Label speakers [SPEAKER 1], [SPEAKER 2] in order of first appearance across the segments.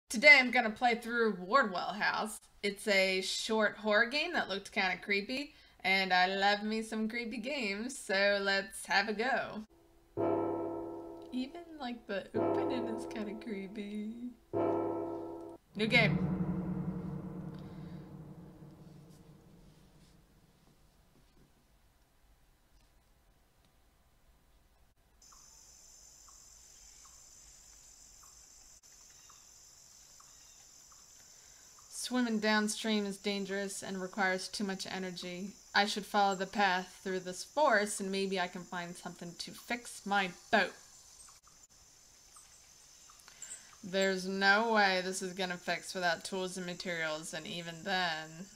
[SPEAKER 1] Today I'm gonna play through Wardwell House. It's a short horror game that looked kind of creepy, and I love me some creepy games, so let's have a go. Even like the opening is kind of creepy. New game. Swimming downstream is dangerous and requires too much energy. I should follow the path through this forest and maybe I can find something to fix my boat. There's no way this is gonna fix without tools and materials, and even then...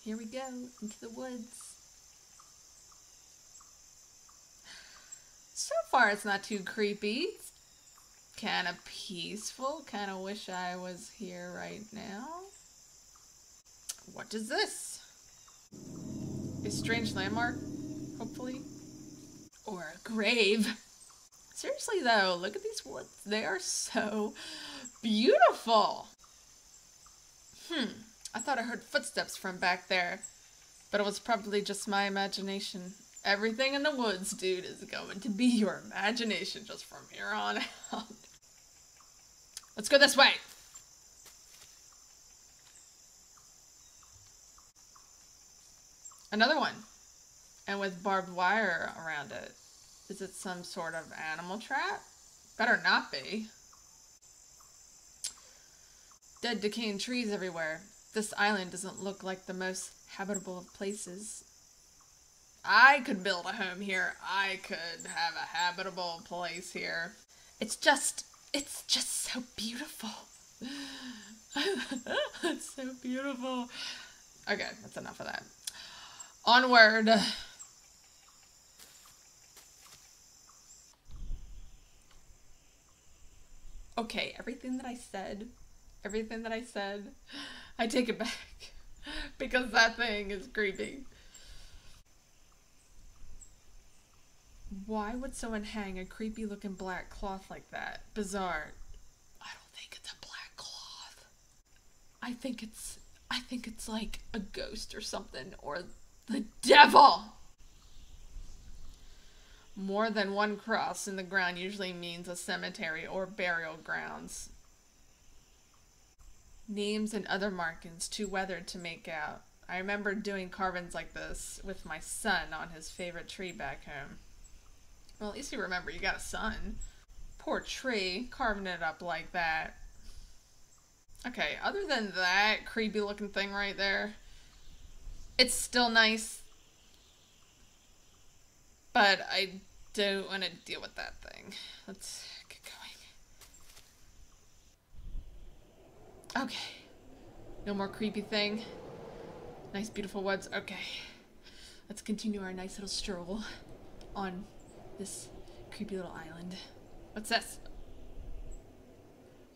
[SPEAKER 1] Here we go, into the woods. So far it's not too creepy. It's kind of peaceful. Kind of wish I was here right now. What is this? A strange landmark, hopefully. Or a grave. Seriously though, look at these woods. They are so beautiful. I thought I heard footsteps from back there, but it was probably just my imagination. Everything in the woods, dude, is going to be your imagination just from here on out. Let's go this way. Another one. And with barbed wire around it. Is it some sort of animal trap? Better not be. Dead, decaying trees everywhere. This island doesn't look like the most habitable of places. I could build a home here. I could have a habitable place here. It's just so beautiful. It's so beautiful. Okay, that's enough of that. Onward. Okay, everything that I said, I take it back. Because that thing is creepy. Why would someone hang a creepy looking black cloth like that? Bizarre. I don't think it's a black cloth. I think it's like a ghost or something, or the devil. More than one cross in the ground usually means a cemetery or burial grounds. Names and other markings too weathered to make out. I remember doing carvings like this with my son on his favorite tree back home. Well, at least you remember you got a son. Poor tree, carving it up like that. Okay, other than that creepy looking thing right there, it's still nice. But I don't want to deal with that thing. Let's get going. Okay. No more creepy thing. Nice beautiful woods. Okay. Let's continue our nice little stroll on this creepy little island. What's this?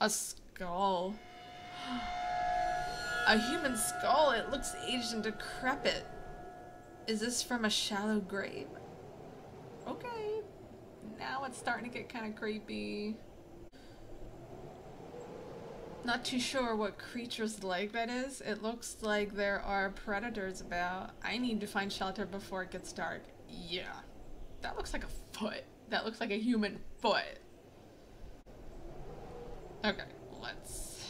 [SPEAKER 1] A skull. A human skull. It looks aged and decrepit. Is this from a shallow grave? Okay. Now it's starting to get kind of creepy. Not too sure what creature's leg that is. It looks like there are predators about. I need to find shelter before it gets dark. Yeah. That looks like a foot. That looks like a human foot. Okay, let's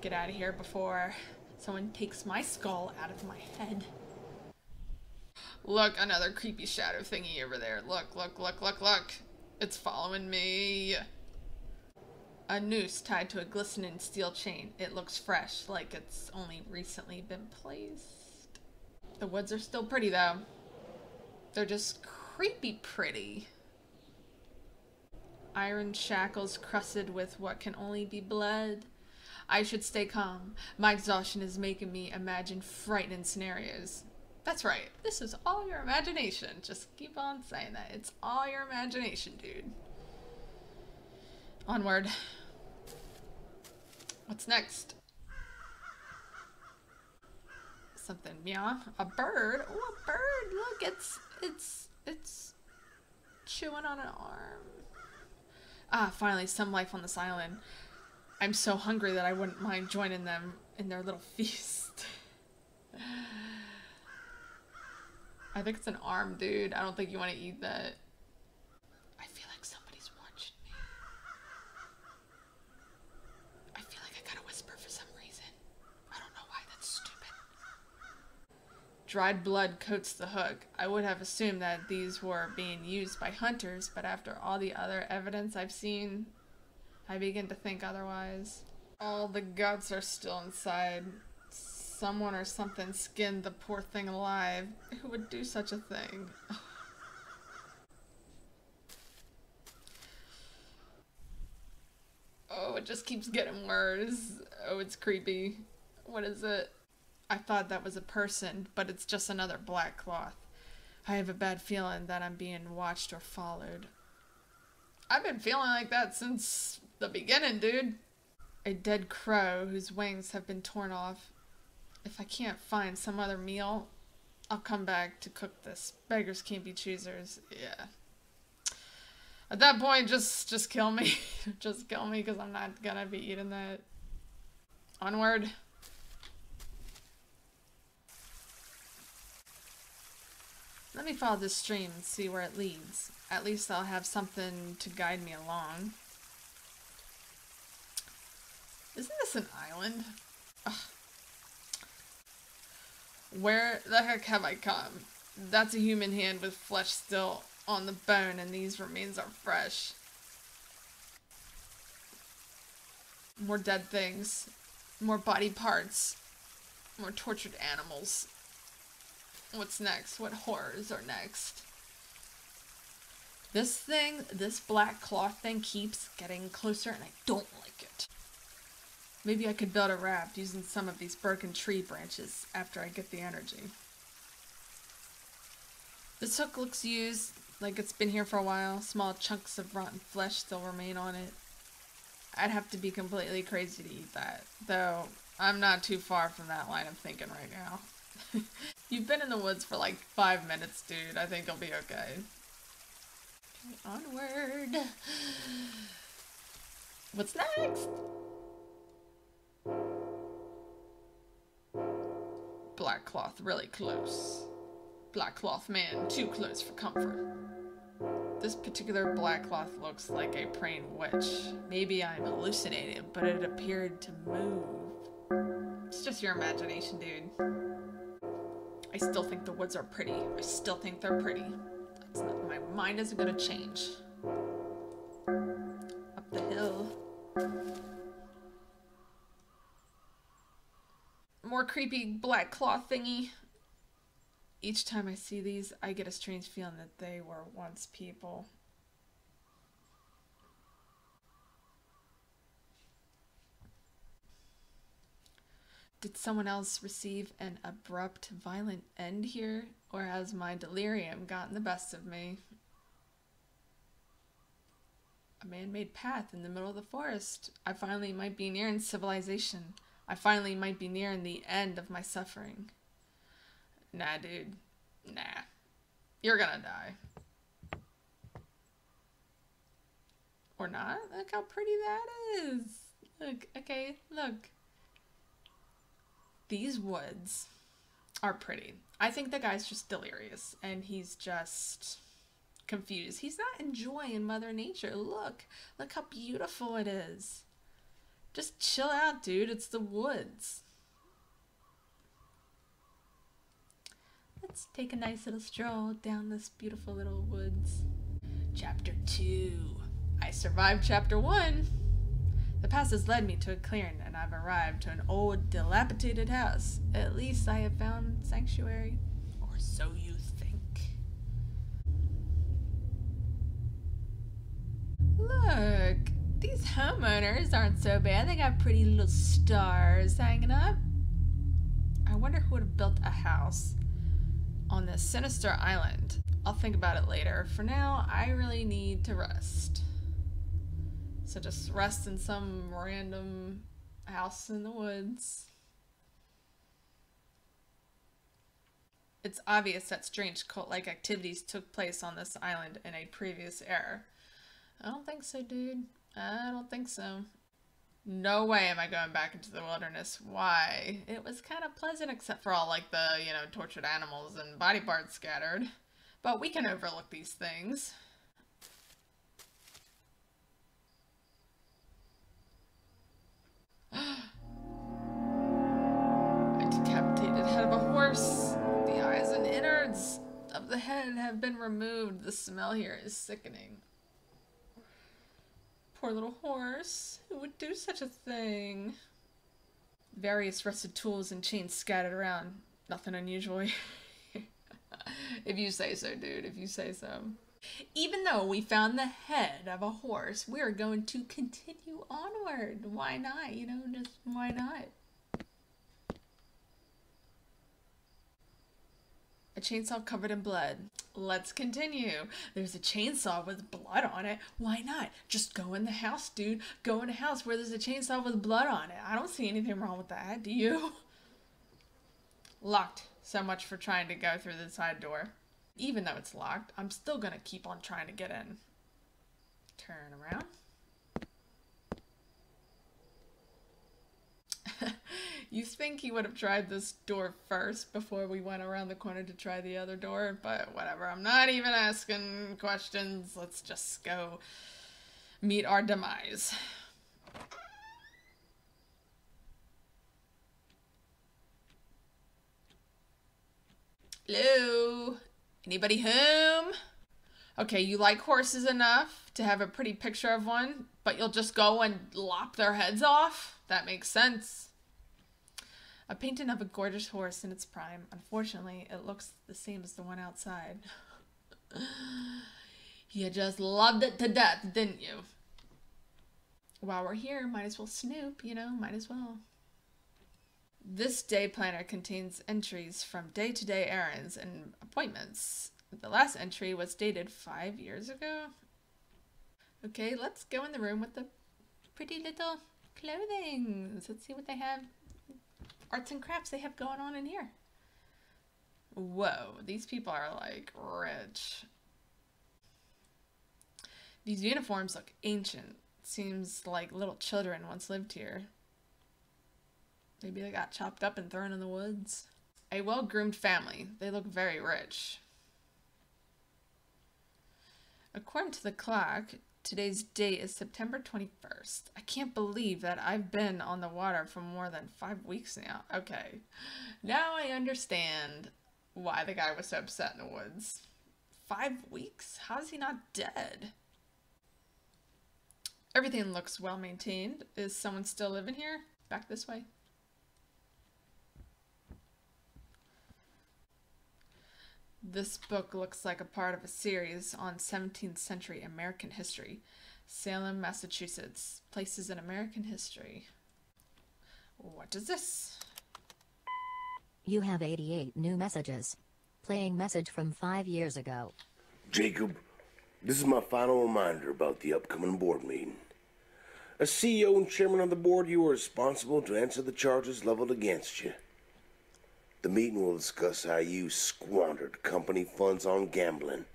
[SPEAKER 1] get out of here before someone takes my skull out of my head. Look, another creepy shadow thingy over there. Look, look, look, look, look. It's following me. A noose tied to a glistening steel chain. It looks fresh, like it's only recently been placed. The woods are still pretty though. They're just creepy pretty. Iron shackles crusted with what can only be blood. I should stay calm. My exhaustion is making me imagine frightening scenarios. That's right. This is all your imagination. Just keep on saying that. It's all your imagination, dude. Onward. What's next? Something. Yeah. A bird. Oh, a bird. Look, it's chewing on an arm. Ah, finally, some life on this island. I'm so hungry that I wouldn't mind joining them in their little feast. I think it's an arm, dude. I don't think you want to eat that. I feel like somebody's watching me. I feel like I gotta whisper for some reason. I don't know why, that's stupid. Dried blood coats the hook. I would have assumed that these were being used by hunters, but after all the other evidence I've seen, I begin to think otherwise. All the guts are still inside. Someone or something skinned the poor thing alive. Who would do such a thing? Oh, it just keeps getting worse. Oh, it's creepy. What is it? I thought that was a person, but it's just another black cloth. I have a bad feeling that I'm being watched or followed. I've been feeling like that since the beginning, dude. A dead crow whose wings have been torn off. If I can't find some other meal, I'll come back to cook this. Beggars can't be choosers. Yeah. At that point, just kill me. Just kill me, because I'm not gonna be eating that. Onward. Let me follow this stream and see where it leads. At least I'll have something to guide me along. Isn't this an island? Ugh. Where the heck have I come? That's a human hand with flesh still on the bone, and these remains are fresh. More dead things. More body parts. More tortured animals. What's next? What horrors are next? This thing, this black cloth thing keeps getting closer, and I don't like it. Maybe I could build a raft using some of these broken tree branches after I get the energy. This hook looks used, like it's been here for a while. Small chunks of rotten flesh still remain on it. I'd have to be completely crazy to eat that, though I'm not too far from that line of thinking right now. You've been in the woods for like 5 minutes, dude. I think you'll be okay. Onward. What's next? Black cloth really close. Black cloth man too close for comfort. This particular black cloth looks like a praying witch. Maybe I'm hallucinating, but it appeared to move. It's just your imagination, dude. I still think the woods are pretty. I still think they're pretty. That's not, my mind isn't gonna change. Up the hill. More creepy black cloth thingy. Each time I see these, I get a strange feeling that they were once people. Did someone else receive an abrupt, violent end here? Or has my delirium gotten the best of me? A man-made path in the middle of the forest. I finally might be nearing civilization. I finally might be nearing the end of my suffering. Nah, dude. Nah. You're gonna die. Or not? Look how pretty that is. Look, okay, look. These woods are pretty. I think the guy's just delirious, and he's just confused. He's not enjoying Mother Nature. Look how beautiful it is. Just chill out, dude. It's the woods. Let's take a nice little stroll down this beautiful little woods. Chapter 2. I survived Chapter 1. The path has led me to a clearing, and I've arrived to an old, dilapidated house. At least I have found sanctuary. Or so you think. Look, these homeowners aren't so bad. They got pretty little stars hanging up. I wonder who would have built a house on this sinister island. I'll think about it later. For now, I really need to rest. So just rest in some random house in the woods. It's obvious that strange cult-like activities took place on this island in a previous era. I don't think so, dude. I don't think so. No way am I going back into the wilderness. Why? It was kind of pleasant except for all, like, the, tortured animals and body parts scattered. But we can overlook these things. A decapitated head of a horse. The eyes and innards of the head have been removed. The smell here is sickening. Poor little horse. Who would do such a thing? Various rusted tools and chains scattered around. Nothing unusual here. If you say so, dude. If you say so. Even though we found the head of a horse, we're going to continue onward. Why not? Just why not? A chainsaw covered in blood. Let's continue. There's a chainsaw with blood on it. Why not? Just go in the house, dude. Go in the house where there's a chainsaw with blood on it. I don't see anything wrong with that. Do you? Locked. So much for trying to go through the side door. Even though it's locked, I'm still gonna keep on trying to get in. Turn around. You think he would have tried this door first before we went around the corner to try the other door, but whatever. I'm not even asking questions. Let's just go meet our demise. Hello? Anybody home? Okay, you like horses enough to have a pretty picture of one, but you'll just go and lop their heads off? That makes sense. A painting of a gorgeous horse in its prime. Unfortunately, it looks the same as the one outside. You just loved it to death, didn't you? While we're here, might as well snoop, might as well. This day planner contains entries from day-to-day errands and appointments. The last entry was dated 5 years ago. Okay, let's go in the room with the pretty little clothing. Let's see what they have. Arts and crafts they have going on in here. Whoa, these people are like rich. These uniforms look ancient. Seems like little children once lived here. Maybe they got chopped up and thrown in the woods. A well-groomed family. They look very rich. According to the clock, today's date is September 21st. I can't believe that I've been on the water for more than 5 weeks now. Okay, now I understand why the guy was so upset in the woods. 5 weeks? How is he not dead? Everything looks well maintained. Is someone still living here? Back this way. This book looks like a part of a series on 17th century American history. Salem, Massachusetts. Places in American history. What is this?
[SPEAKER 2] You have 88 new messages. Playing message from 5 years ago.
[SPEAKER 3] Jacob, this is my final reminder about the upcoming board meeting. As CEO and chairman of the board, you are responsible to answer the charges leveled against you. The meeting will discuss how you squandered company funds on gambling.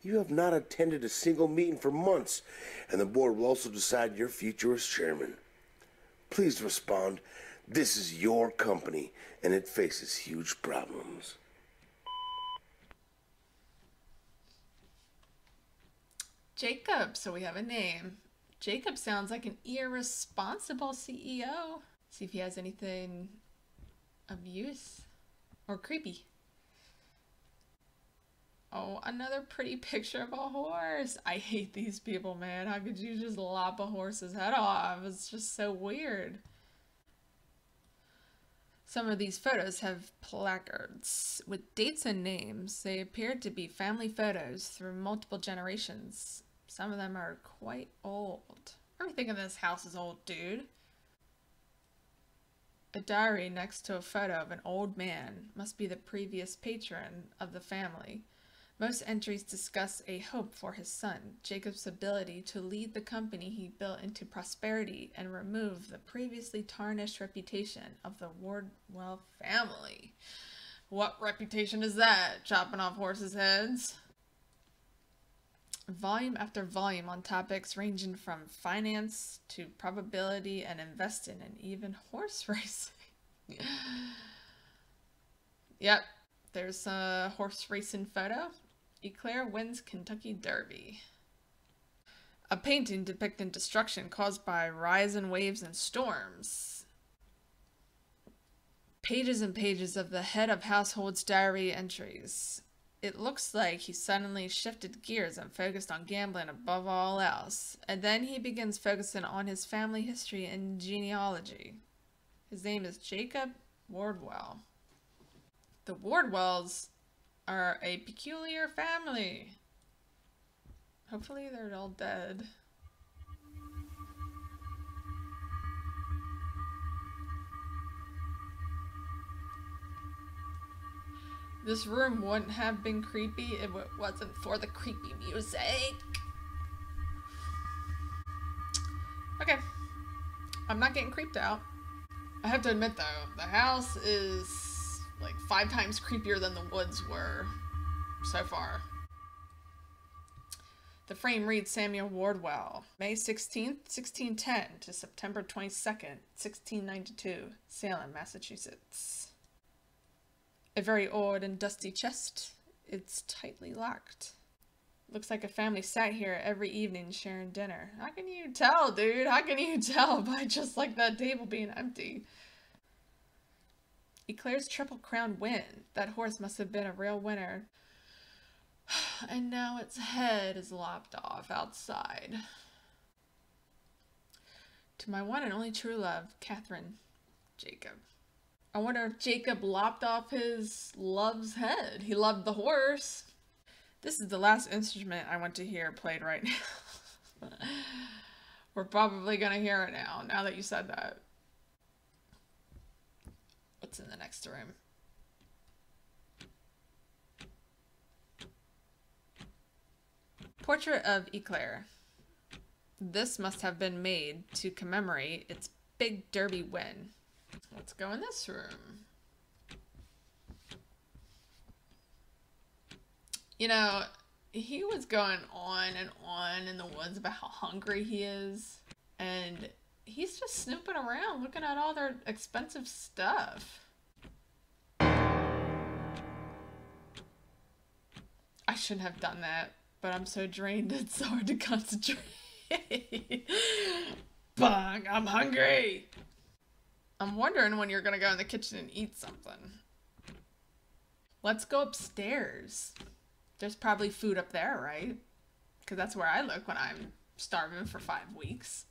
[SPEAKER 3] You have not attended a single meeting for months, and the board will also decide your future as chairman. Please respond. This is your company, and it faces huge problems.
[SPEAKER 1] Jacob, so we have a name. Jacob sounds like an irresponsible CEO. See if he has anything of use or creepy. Oh, another pretty picture of a horse. I hate these people, man. How could you just lop a horse's head off? It's just so weird. Some of these photos have placards with dates and names. They appear to be family photos through multiple generations. Some of them are quite old. Everything in this house is old, dude. A diary next to a photo of an old man must be the previous patron of the family. Most entries discuss a hope for his son, Jacob's ability to lead the company he built into prosperity and remove the previously tarnished reputation of the Wardwell family. What reputation is that? Chopping off horses' heads? volume after volume on topics ranging from finance to probability and investing and even horse racing. Yep, there's a horse racing photo. Eclair wins Kentucky Derby. A painting depicting destruction caused by rising waves and storms. Pages and pages of the head of household's diary entries. It looks like he suddenly shifted gears and focused on gambling above all else. And then he begins focusing on his family history and genealogy. His name is Jacob Wardwell. The Wardwells are a peculiar family. Hopefully they're all dead. This room wouldn't have been creepy if it wasn't for the creepy music. Okay. I'm not getting creeped out. I have to admit though, the house is like 5 times creepier than the woods were so far. The frame reads Samuel Wardwell, May 16th, 1610 to September 22nd, 1692, Salem, Massachusetts. A very old and dusty chest. It's tightly locked. Looks like a family sat here every evening sharing dinner. How can you tell, dude? How can you tell by just like that table being empty? Eclair's Triple Crown win. That horse must have been a real winner. And now its head is lopped off outside. To my one and only true love, Catherine, Jacob. I wonder if Jacob lopped off his love's head. He loved the horse. This is the last instrument I want to hear played right now. We're probably gonna hear it now that you said that. What's in the next room? Portrait of Eclair. This must have been made to commemorate its big derby win. Let's go in this room. You know, he was going on and on in the woods about how hungry he is. And he's just snooping around looking at all their expensive stuff. I shouldn't have done that, but I'm so drained it's so hard to concentrate. Bang, I'm hungry. I'm wondering when you're gonna go in the kitchen and eat something. Let's go upstairs. There's probably food up there, right? Because that's where I look when I'm starving for 5 weeks.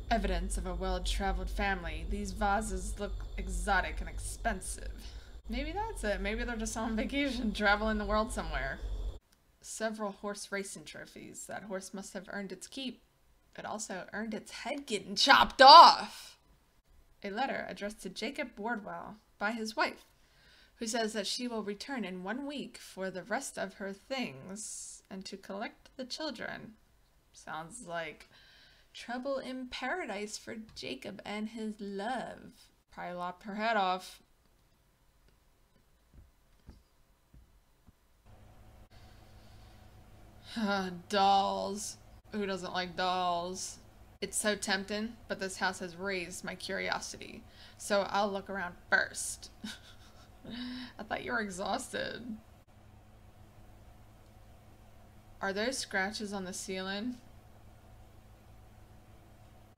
[SPEAKER 1] Evidence of a well-traveled family. These vases look exotic and expensive. Maybe that's it. Maybe they're just on vacation, traveling the world somewhere. Several horse racing trophies. That horse must have earned its keep. It also earned its head getting chopped off. A letter addressed to Jacob Wardwell by his wife, who says that she will return in 1 week for the rest of her things and to collect the children. Sounds like trouble in paradise for Jacob and his love. Probably lopped her head off. Dolls. Who doesn't like dolls? It's so tempting, but this house has raised my curiosity. So I'll look around first. I thought you were exhausted. Are those scratches on the ceiling?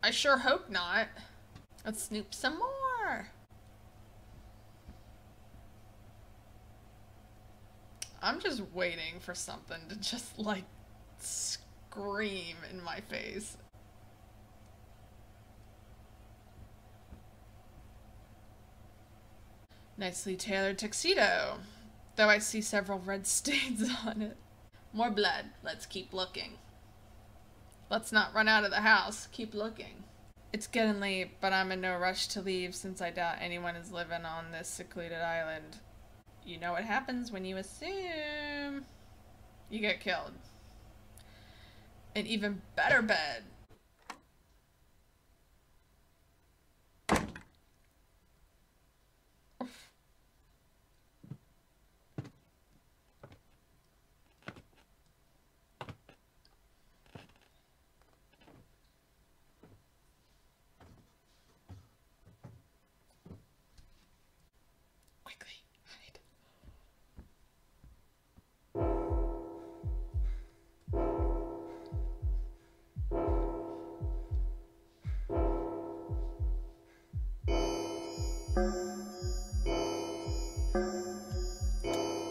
[SPEAKER 1] I sure hope not. Let's snoop some more. I'm just waiting for something to just like scream in my face. Nicely tailored tuxedo, though I see several red stains on it. More blood. Let's keep looking. Let's not run out of the house. Keep looking. It's getting late, but I'm in no rush to leave since I doubt anyone is living on this secluded island. You know what happens when you assume. You get killed. An even better bed.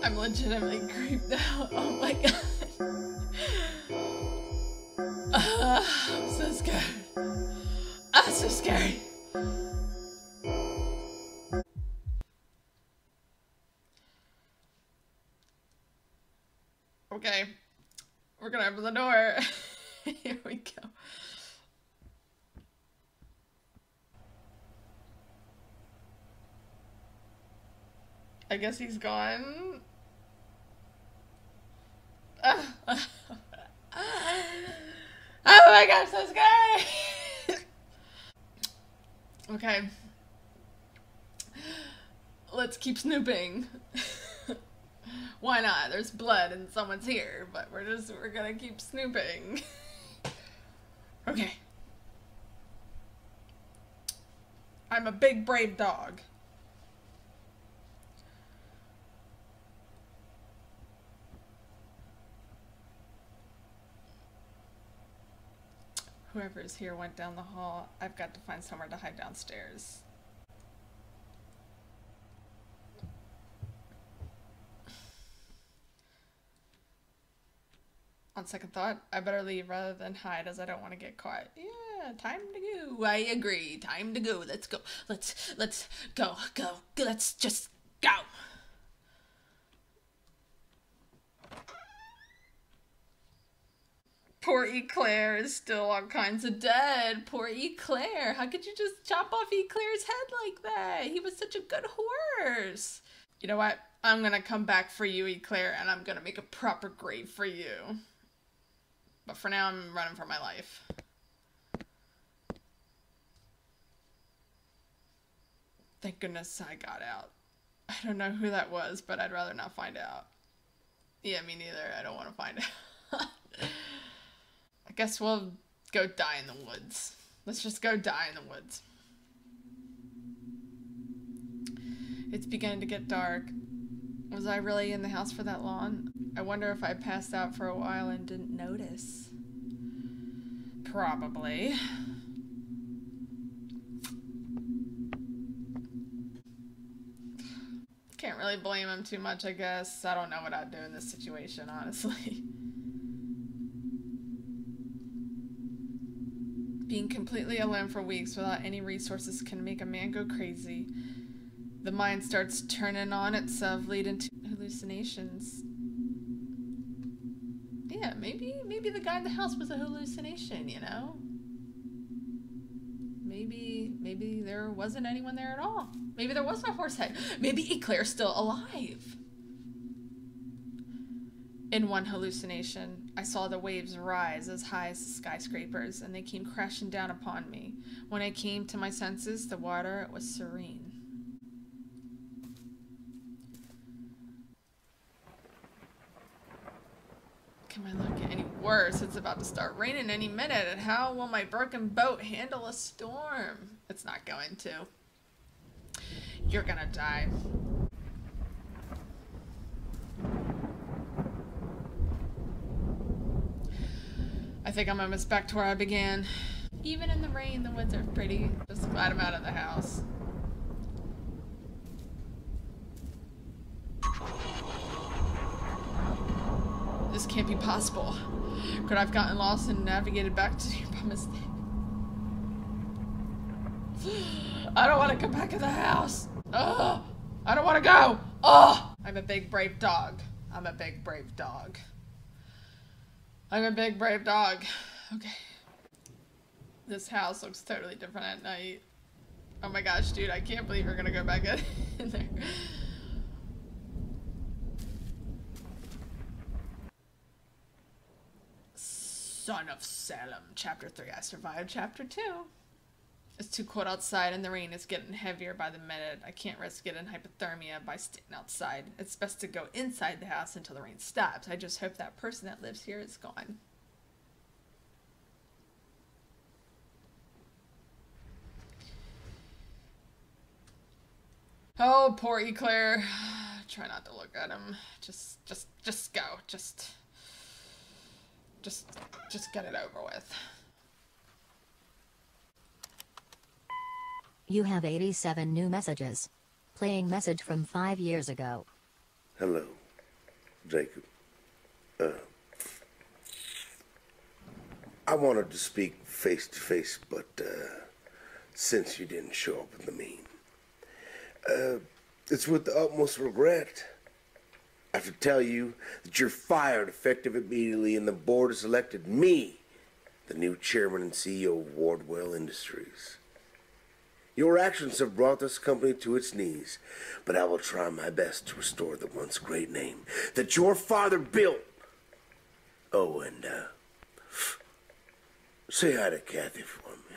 [SPEAKER 1] I'm legitimately creeped out. Oh my god. I'm so scared. I'm so scary. Okay. We're gonna open the door. Here we go. I guess he's gone. Oh my god, so scary! Okay. Let's keep snooping. Why not? There's blood and someone's here, but we're gonna keep snooping. Okay. I'm a big brave dog. Whoever is here went down the hall. I've got to find somewhere to hide downstairs. On second thought, I better leave rather than hide as I don't want to get caught. Yeah, time to go. I agree. Time to go. Let's go. Let's go. Let's just go. Poor Eclair is still all kinds of dead. Poor Eclair. How could you just chop off Eclair's head like that? He was such a good horse. You know what? I'm gonna come back for you, Eclair, and I'm gonna make a proper grave for you. But for now, I'm running for my life. Thank goodness I got out. I don't know who that was, but I'd rather not find out. Yeah, me neither. I don't want to find out. I guess we'll go die in the woods. Let's just go die in the woods. It's beginning to get dark. Was I really in the house for that long? I wonder if I passed out for a while and didn't notice. Probably. Can't really blame him too much, I guess. I don't know what I'd do in this situation, honestly. Being completely alone for weeks without any resources can make a man go crazy. The mind starts turning on itself, leading to hallucinations. Yeah, maybe the guy in the house was a hallucination, you know? Maybe there wasn't anyone there at all. Maybe there wasn't a horse head. Maybe Eclair's still alive. In one hallucination, I saw the waves rise as high as the skyscrapers, and they came crashing down upon me. When I came to my senses, the water was serene. Can my luck get any worse? It's about to start raining any minute, and how will my broken boat handle a storm? It's not going to. You're gonna die. I think I'm almost back to where I began. Even in the rain, the woods are pretty. Just glad I'm out of the house. This can't be possible. Could I have gotten lost and navigated back to you by mistake? I don't want to come back to the house. Ugh, I don't want to go. Oh, I'm a big brave dog. I'm a big brave dog. I'm a big brave dog. Okay. This house looks totally different at night. Oh my gosh, dude, I can't believe we're gonna go back in there. Son of Salem, Chapter 3. I survived Chapter 2. It's too cold outside and the rain is getting heavier by the minute. I can't risk getting hypothermia by staying outside. It's best to go inside the house until the rain stops. I just hope that person that lives here is gone. Oh, poor Eclair. Try not to look at him. Just go. Just get it over with.
[SPEAKER 2] You have 87 new messages. Playing message from 5 years ago.
[SPEAKER 3] Hello, Jacob. I wanted to speak face to face, but since you didn't show up in the mean, it's with the utmost regret. I have to tell you that you're fired effective immediately, and the board has elected me the new chairman and CEO of Wardwell Industries. Your actions have brought this company to its knees, but I will try my best to restore the once great name that your father built. Oh, and say hi to Kathy for me.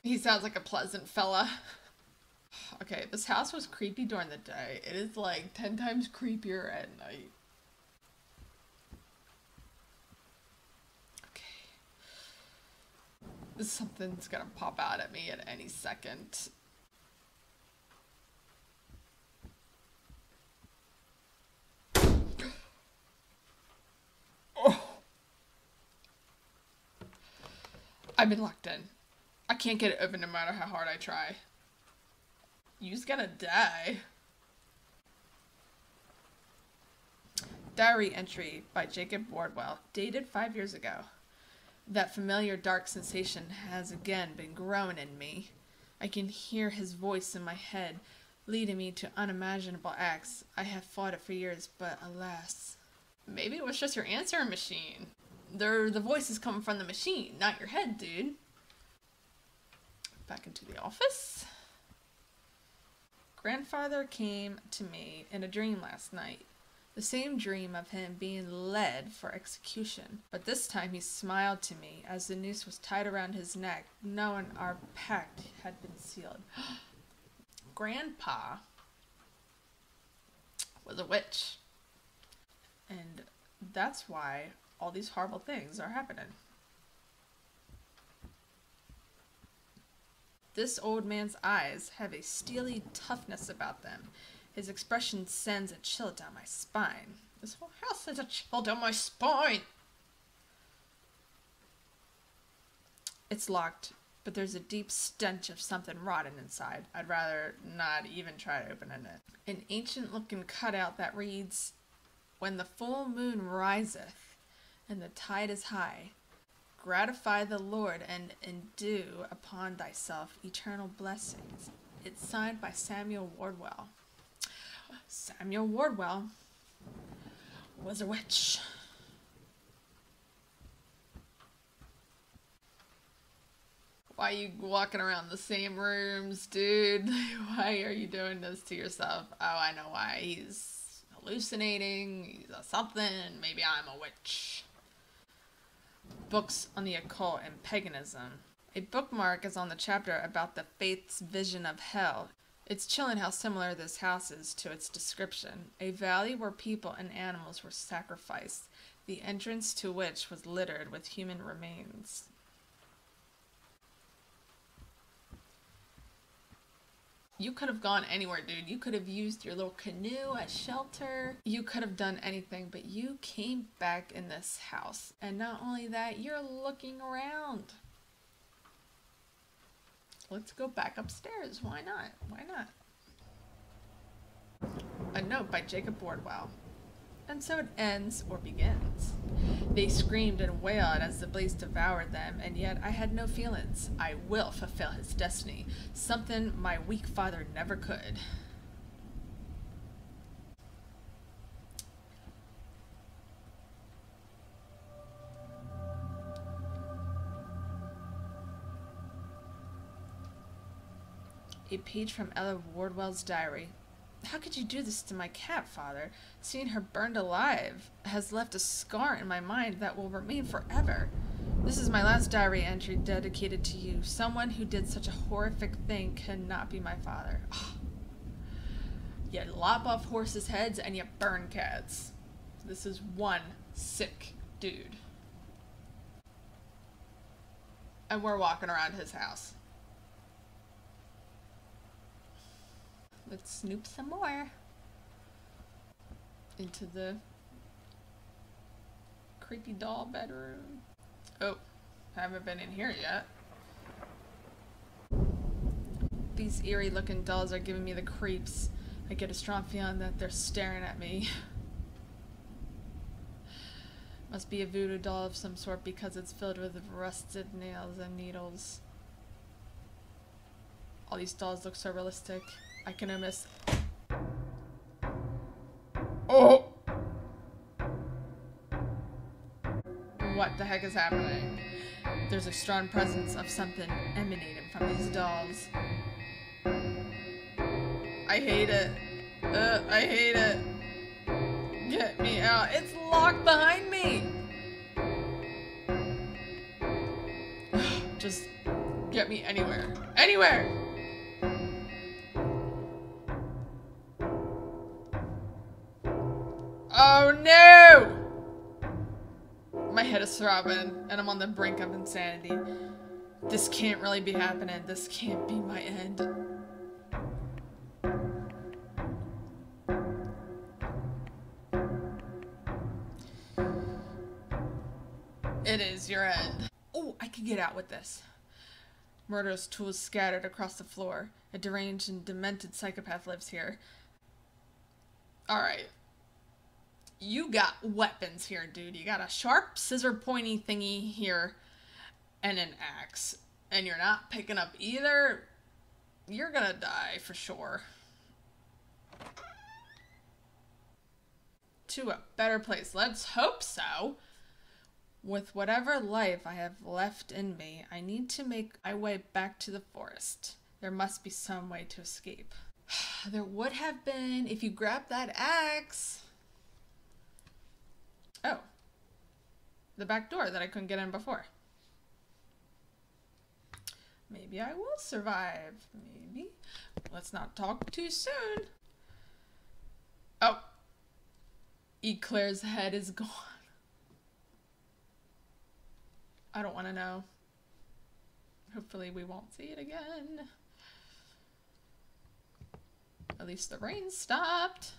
[SPEAKER 1] He sounds like a pleasant fella. Okay, this house was creepy during the day. It is like 10 times creepier at night. Okay. Something's gonna pop out at me at any second. Oh. I've been locked in. I can't get it open no matter how hard I try. You just gotta die. Diary entry by Jacob Wardwell, dated 5 years ago. That familiar dark sensation has again been growing in me. I can hear his voice in my head, leading me to unimaginable acts. I have fought it for years, but alas. Maybe it was just your answering machine. The voice is coming from the machine, not your head, dude. Back into the office. Grandfather came to me in a dream last night. The same dream of him being led for execution. But this time he smiled to me as the noose was tied around his neck, knowing our pact had been sealed. Grandpa was a witch. And that's why all these horrible things are happening. This old man's eyes have a steely toughness about them. His expression sends a chill down my spine. This whole house sends a chill down my spine. It's locked, but there's a deep stench of something rotten inside. I'd rather not even try opening it. An ancient-looking cutout that reads, "When the full moon riseth, and the tide is high, gratify the Lord and endue upon thyself eternal blessings." It's signed by Samuel Wardwell. Samuel Wardwell was a witch. Why are you walking around the same rooms, dude? Why are you doing this to yourself? Oh, I know why. He's hallucinating. He's a something. Maybe I'm a witch. Books on the occult and paganism. A bookmark is on the chapter about the faith's vision of hell. It's chilling how similar this house is to its description. A valley where people and animals were sacrificed, the entrance to which was littered with human remains. You could have gone anywhere, dude. You could have used your little canoe as shelter. You could have done anything, but you came back in this house. And not only that, you're looking around. Let's go back upstairs. Why not? Why not? A note by Jacob Wardwell. And so it ends, or begins. They screamed and wailed as the blaze devoured them, and yet I had no feelings. I will fulfill his destiny, something my weak father never could. A page from Ella Wardwell's diary. How could you do this to my cat, Father? Seeing her burned alive has left a scar in my mind that will remain forever. This is my last diary entry dedicated to you. Someone who did such a horrific thing cannot be my father. Oh. You lop off horses' heads and you burn cats. This is one sick dude. And we're walking around his house. Let's snoop some more into the creepy doll bedroom. Oh, haven't been in here yet. These eerie looking dolls are giving me the creeps. I get a strong feeling that they're staring at me. Must be a voodoo doll of some sort because it's filled with rusted nails and needles. All these dolls look so realistic. I can almost... Oh! What the heck is happening? There's a strong presence of something emanating from these dolls. I hate it. I hate it. Get me out. It's locked behind me. Just get me anywhere. Anywhere! Oh no! My head is throbbing and I'm on the brink of insanity. This can't really be happening. This can't be my end. It is your end. Oh, I can get out with this. Murderous tools scattered across the floor. A deranged and demented psychopath lives here. Alright. You got weapons here, dude. You got a sharp, scissor pointy thingy here and an axe. And you're not picking up either. You're gonna die for sure. To a better place. Let's hope so. With whatever life I have left in me, I need to make my way back to the forest. There must be some way to escape. There would have been if you grabbed that axe. Oh. The back door that I couldn't get in before. Maybe I will survive. Maybe. Let's not talk too soon. Oh. Eclair's head is gone. I don't want to know. Hopefully we won't see it again. At least the rain stopped.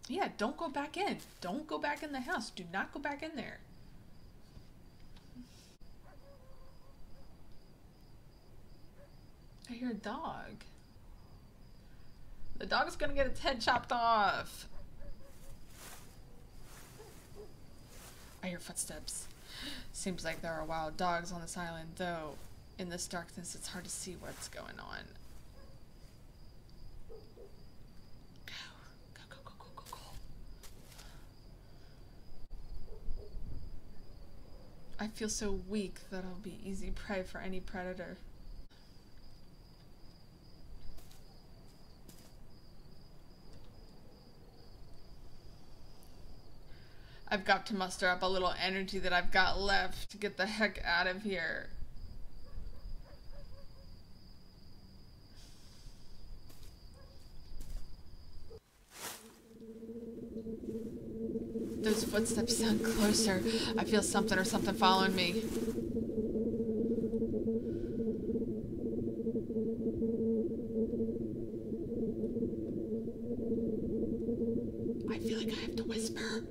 [SPEAKER 1] Yeah, don't go back in. Don't go back in the house. Do not go back in there. I hear a dog. The dog's gonna get its head chopped off. I hear footsteps. Seems like there are wild dogs on this island, though in this darkness it's hard to see what's going on. Go. Go, go, go, go, go, go. I feel so weak that I'll be easy prey for any predator. I've got to muster up a little energy that I've got left to get the heck out of here. Those footsteps sound closer. I feel something or something following me. I feel like I have to whisper.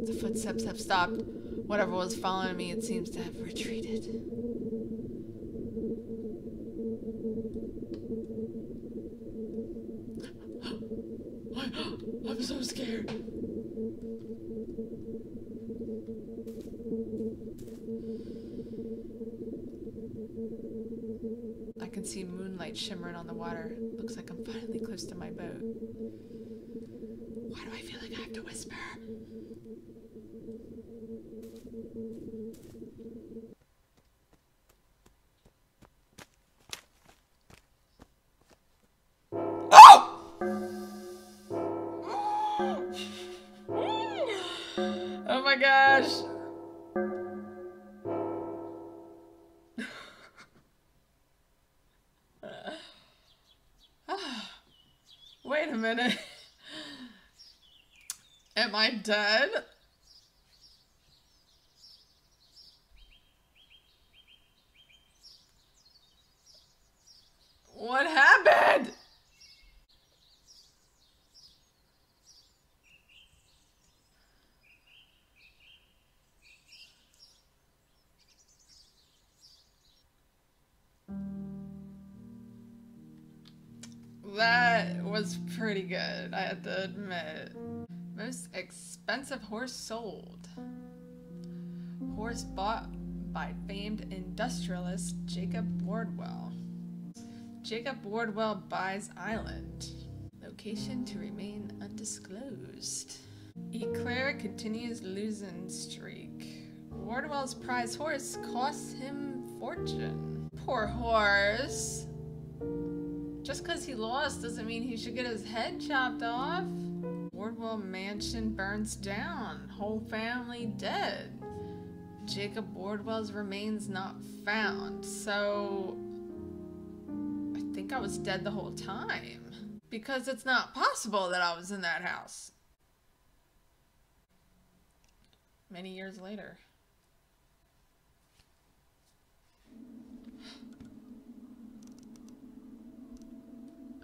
[SPEAKER 1] The footsteps have stopped. Whatever was following me, it seems to have retreated. I'm so scared. I can see moonlight shimmering on the water. Looks like I'm finally close to my boat. Why do I feel like I have to whisper? Oh! Oh my gosh. Wait a minute. Am I dead? That was pretty good, I have to admit. Most expensive horse sold. Horse bought by famed industrialist Jacob Wardwell. Jacob Wardwell buys island. Location to remain undisclosed. Eclair continues losing streak. Wardwell's prize horse costs him fortune. Poor horse. Just because he lost doesn't mean he should get his head chopped off. Wardwell mansion burns down. Whole family dead. Jacob Wardwell's remains not found. So I think I was dead the whole time. Because it's not possible that I was in that house. Many years later.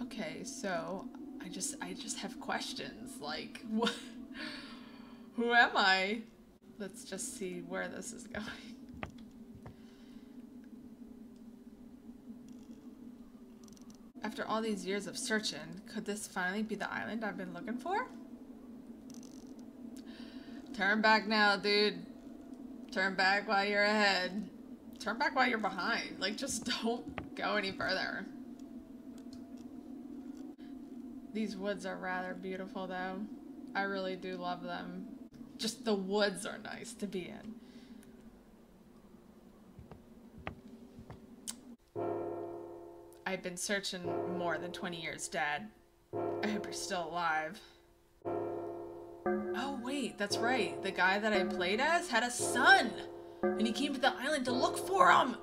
[SPEAKER 1] Okay, so I just have questions like what, who am I? Let's just see where this is going. After all these years of searching, could this finally be the island I've been looking for? Turn back now, dude. Turn back while you're ahead. Turn back while you're behind. Like, just don't go any further. These woods are rather beautiful, though. I really do love them. Just the woods are nice to be in. I've been searching more than 20 years, Dad. I hope you're still alive. Oh, wait, that's right. The guy that I played as had a son! And he came to the island to look for him!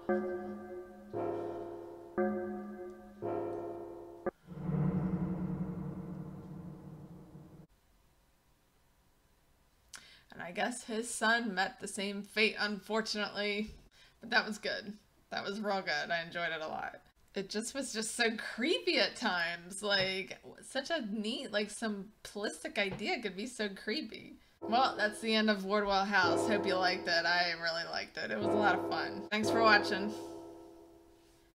[SPEAKER 1] And I guess his son met the same fate, unfortunately. But that was good. That was real good. I enjoyed it a lot. It just was just so creepy at times. Like, such a neat, like, simplistic idea could be so creepy. Well, that's the end of Wardwell House. Hope you liked it. I really liked it. It was a lot of fun. Thanks for watching.